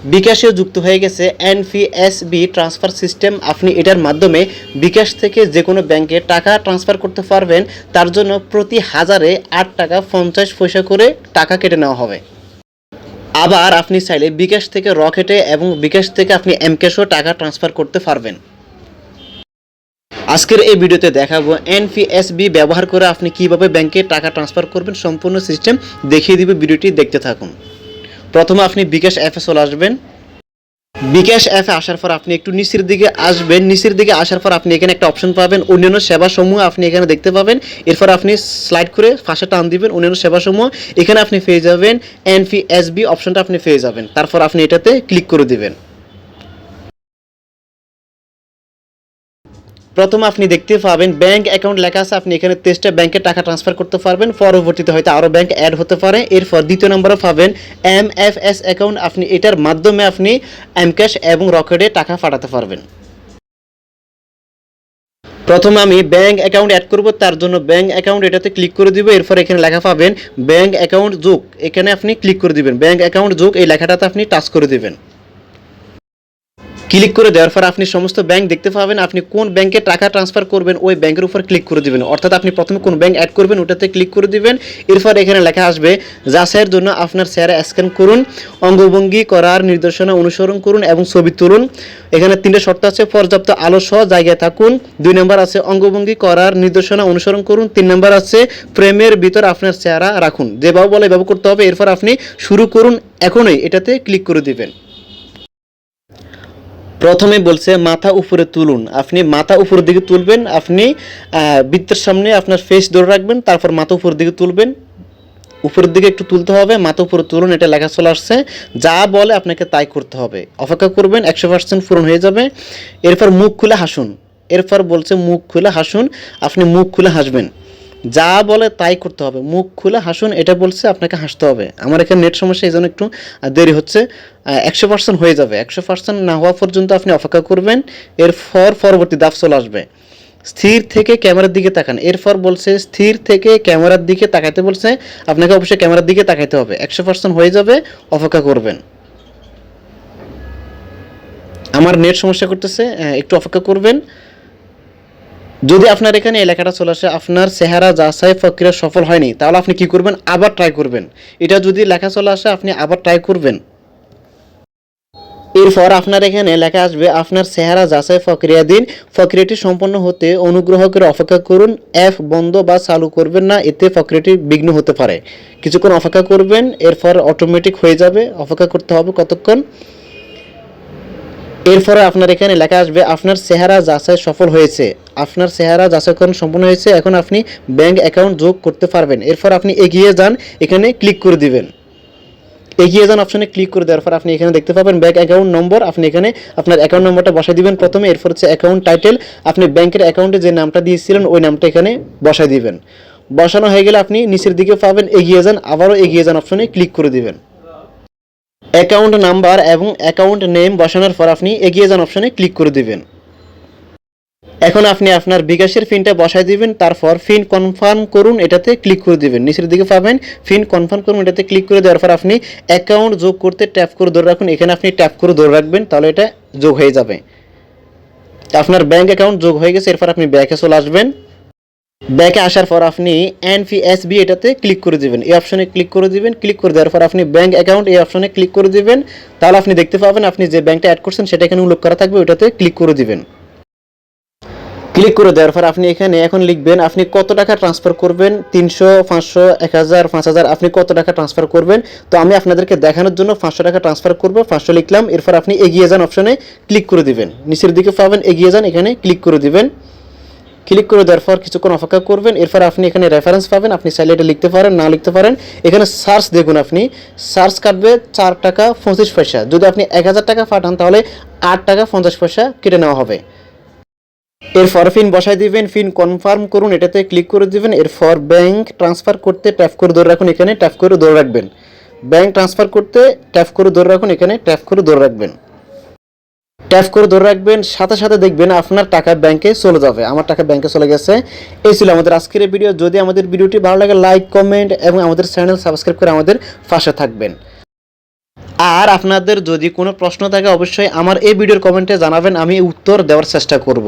বিকাশেও যুক্ত হয়ে গেছে এনপিএসবি ট্রান্সফার সিস্টেম। আপনি এটার মাধ্যমে বিকাশ থেকে যে কোনো ব্যাংকে টাকা ট্রান্সফার করতে পারবেন। তার জন্য প্রতি হাজারে 8 টাকা 50 পয়সা করে টাকা কেটে নেওয়া হবে। আবার আপনি চাইলে বিকাশ থেকে রকেটে এবং বিকাশ থেকে আপনি এমক্যাশও টাকা ট্রান্সফার করতে পারবেন। আজকের এই ভিডিওতে দেখাবো এনপিএসবি ব্যবহার করে আপনি কিভাবে ব্যাংকে টাকা ট্রান্সফার করবেন, সম্পূর্ণ সিস্টেম দেখিয়ে দিবে। ভিডিওটি দেখতে থাকুন। প্রথমে আপনি বিকাশ অ্যাপে চলে আসবেন। বিকাশ অ্যাপে আসার পর আপনি একটু নিচের দিকে আসবেন। নিচের দিকে আসার পর আপনি এখানে একটা অপশন পাবেন, অন্যান্য সেবাসমূহ আপনি এখানে দেখতে পাবেন। এরপর আপনি স্লাইড করে পাশে টান দিবেন অন্যান্য সেবাসমূহ। এখানে আপনি পেয়ে যাবেন এনপিএসবি অপশনটা আপনি পেয়ে যাবেন। তারপর আপনি এটাতে ক্লিক করে দিবেন। প্রথমে আপনি দেখতে পাবেন ব্যাংক অ্যাকাউন্ট লেখা আছে। আপনি এখানে 23টা ব্যাংকে টাকা ট্রান্সফার করতে পারবেন। পরবর্তীতে হয়তো আরও ব্যাংক অ্যাড হতে পারে। এরপর দ্বিতীয় নম্বরে পাবেন এমএফএস অ্যাকাউন্ট। আপনি এটার মাধ্যমে আপনি এমক্যাশ এবং রকেটে টাকা পাঠাতে পারবেন। প্রথমে আমি ব্যাংক অ্যাকাউন্ট অ্যাড করব, তার জন্য ব্যাংক অ্যাকাউন্ট এটাতে ক্লিক করে দিব। এরপর এখানে লেখা পাবেন ব্যাংক অ্যাকাউন্ট যোগ, এখানে আপনি ক্লিক করে দিবেন। ব্যাংক অ্যাকাউন্ট যোগ এই লেখাটাতে আপনি টাচ করে দিবেন। ক্লিক করে দেওয়ার পর আপনি সমস্ত ব্যাংক দেখতে পাবেন। আপনি কোন ব্যাংকে টাকা ট্রান্সফার করবেন ওই ব্যাংকের উপর ক্লিক করে দিবেন। অর্থাৎ আপনি প্রথমে কোন ব্যাংক অ্যাড করবেন ওটাতে ক্লিক করে দিবেন। এরপর এখানে লেখা আসবে যাচাইয়ের জন্য আপনার চেহারা স্ক্যান করুন, অঙ্গভঙ্গি করার নির্দেশনা অনুসরণ করুন এবং ছবি তুলুন। এখানে 3টে শর্ত আছে, পর্যাপ্ত আলো সহ জায়গায় থাকুন। 2 নম্বর আছে অঙ্গভঙ্গি করার নির্দেশনা অনুসরণ করুন। 3 নম্বর আছে ফ্রেমের ভিতর আপনার চেহারা রাখুন। যেভাবে বলে এভাবে করতে হবে। এরপর আপনি শুরু করুন, এখনই এটাতে ক্লিক করে দিবেন। প্রথমে বলছে মাথা উপরে তুলুন। আপনি মাথা উপরের দিকে তুলবেন। আপনি বৃত্তের সামনে আপনার ফেস ধরে রাখবেন, তারপর মাথা উপরের দিকে তুলবেন। উপরের দিকে একটু তুলতে হবে, মাথা উপরে তুলুন, এটা লেখা চলে আসছে। যা বলে আপনাকে তাই করতে হবে। অপেক্ষা করবেন, 100% পূরণ হয়ে যাবে। এরপর মুখ খুলে হাসুন। এরপর বলছে মুখ খুলে হাসুন। আপনি মুখ খুলে হাসবেন, যা বলে তাই করতে হবে। মুখ খুলে হাসুন এটা বলছে, আপনাকে হাসতে হবে। আমার এখানে নেট সমস্যা, এই জন্য একটু দেরি হচ্ছে। 100% হয়ে যাবে। 100% না হওয়া পর্যন্ত আপনি অপেক্ষা করবেন। এরপর পরবর্তী ধাপ চলে আসবে, স্থির থেকে ক্যামেরার দিকে তাকান। এরপর বলছে স্থির থেকে ক্যামেরার দিকে তাকাইতে বলছে, আপনাকে অবশ্যই ক্যামেরার দিকে তাকাইতে হবে। 100% হয়ে যাবে, অপেক্ষা করবেন। আমার নেট সমস্যা করতেছে, একটু অপেক্ষা করবেন। যদি আপনার এখানে এই লেখাটা চলে আসে আপনার চেহারা যাচাই প্রক্রিয়া সফল হয়নি, তাহলে আপনি কি করবেন, আবার ট্রাই করবেন। এটা যদি লেখা চলে আসে আপনি আবার ট্রাই করবেন। এরপর আপনার এখানে লেখা আসবে আপনার চেহারা যাচাই প্রক্রিয়াধীন, প্রক্রিয়াটি সম্পন্ন হতে অনুগ্রহ করে অপেক্ষা করুন। অ্যাপ বন্ধ বা চালু করবেন না, এতে প্রক্রিয়াটি বিঘ্ন হতে পারে। কিছুক্ষণ অপেক্ষা করবেন, এরপর অটোমেটিক হয়ে যাবে। অপেক্ষা করতে হবে কতক্ষণ। এরপরে আপনার এখানে লেখা আসবে আপনার চেহারা যাচাই সফল হয়েছে। আপনার চেহারা যাচাইকরণ সম্পন্ন হয়েছে, এখন আপনি ব্যাংক অ্যাকাউন্ট যোগ করতে পারবেন। এরপর আপনি এগিয়ে যান, এখানে ক্লিক করে দিবেন। এগিয়ে যান অপশনে ক্লিক করে দেওয়ার পর আপনি এখানে দেখতে পাবেন ব্যাংক অ্যাকাউন্ট নম্বর। আপনি এখানে আপনার অ্যাকাউন্ট নম্বরটা বসাই দিবেন প্রথমে। এরপর হচ্ছে অ্যাকাউন্ট টাইটেল, আপনি ব্যাংকের অ্যাকাউন্টে যে নামটা দিয়েছিলেন ওই নামটা এখানে বসাই দিবেন। বসানো হয়ে গেলে আপনি নিচের দিকে পাবেন এগিয়ে যান, আবারও এগিয়ে যান অপশনে ক্লিক করে দিবেন। অ্যাকাউন্ট নাম্বার এবং অ্যাকাউন্ট নেম বসানোর পর আপনি এগিয়ে যান অপশনে ক্লিক করে দিবেন। এখন আপনি আপনার বিকাশের পিনটা বসাই দিবেন। তারপর পিন কনফার্ম করুন, এটাতে ক্লিক করে দিবেন। নিচের দিকে পাবেন পিন কনফার্ম করুন, এটাতে ক্লিক করে দেওয়ার পর আপনি অ্যাকাউন্ট যোগ করতে ট্যাপ করে ধরে রাখুন। এখানে আপনি ট্যাপ করে ধরে রাখবেন, তাহলে এটা যোগ হয়ে যাবে। আপনার ব্যাংক অ্যাকাউন্ট যোগ হয়ে গেছে। এরপর আপনি ব্যাকে চলে আসবেন। ব্যাকে আসার পর আপনি এনপিএসবি এটাতে ক্লিক করে দিবেন। এই অপশনে ক্লিক করে দিবেন। ক্লিক করে দেওয়ার পর আপনি ব্যাংক অ্যাকাউন্ট এই অপশনে ক্লিক করে দিবেন। তাহলে আপনি দেখতে পাবেন আপনি যে ব্যাংকটা অ্যাড করছেন সেটা এখানে উল্লেখ করা থাকবে, ওটাতে ক্লিক করে দিবেন। ক্লিক করে দেওয়ার পর আপনি এখানে এখন লিখবেন আপনি কত টাকা ট্রান্সফার করবেন। 300, 500, 1000, 5000, আপনি কত টাকা ট্রান্সফার করবেন। তো আমি আপনাদেরকে দেখানোর জন্য 500 টাকা ট্রান্সফার করব। 500 লিখলাম। এরপর আপনি এগিয়ে যান অপশনে ক্লিক করে দিবেন। নিচের দিকে পাবেন এগিয়ে যান, এখানে ক্লিক করে দিবেন। ক্লিক করে দেওয়ার পর কিছুক্ষণ অপেক্ষা করবেন। এরপর আপনি এখানে রেফারেন্স পাবেন, আপনি চাইলে এটা লিখতে পারেন, না লিখতে পারেন। এখানে সার্চ দেখুন, আপনি সার্চ কাটবে 4 টাকা 25 পয়সা। যদি আপনি 1000 টাকা পাঠান তাহলে 8 টাকা 50 পয়সা কেটে নেওয়া হবে। এরপর পিন বসাই দিবেন। পিন কনফার্ম করুন, এটাতে ক্লিক করে দিবেন। এরপর ব্যাংক ট্রান্সফার করতে ট্যাপ করে ধরে রাখুন, এখানে ট্যাপ করে ধরে রাখবেন। ব্যাংক ট্রান্সফার করতে ট্যাপ করে ধরে রাখুন, এখানে ট্যাপ করে ধরে রাখবেন। ট্যাপ করে ধরে রাখবেন, সাথে সাথে দেখবেন আপনার টাকা ব্যাংকে চলে যাবে। আমার টাকা ব্যাংকে চলে গেছে। এই ছিল আমাদের আজকের ভিডিও। যদি আমাদের ভিডিওটি ভালো লাগে লাইক, কমেন্ট এবং আমাদের চ্যানেল সাবস্ক্রাইব করে আমাদের পাশে থাকবেন। আর আপনাদের যদি কোনো প্রশ্ন থাকে অবশ্যই আমার এই ভিডিওর কমেন্টে জানাবেন, আমি উত্তর দেওয়ার চেষ্টা করব।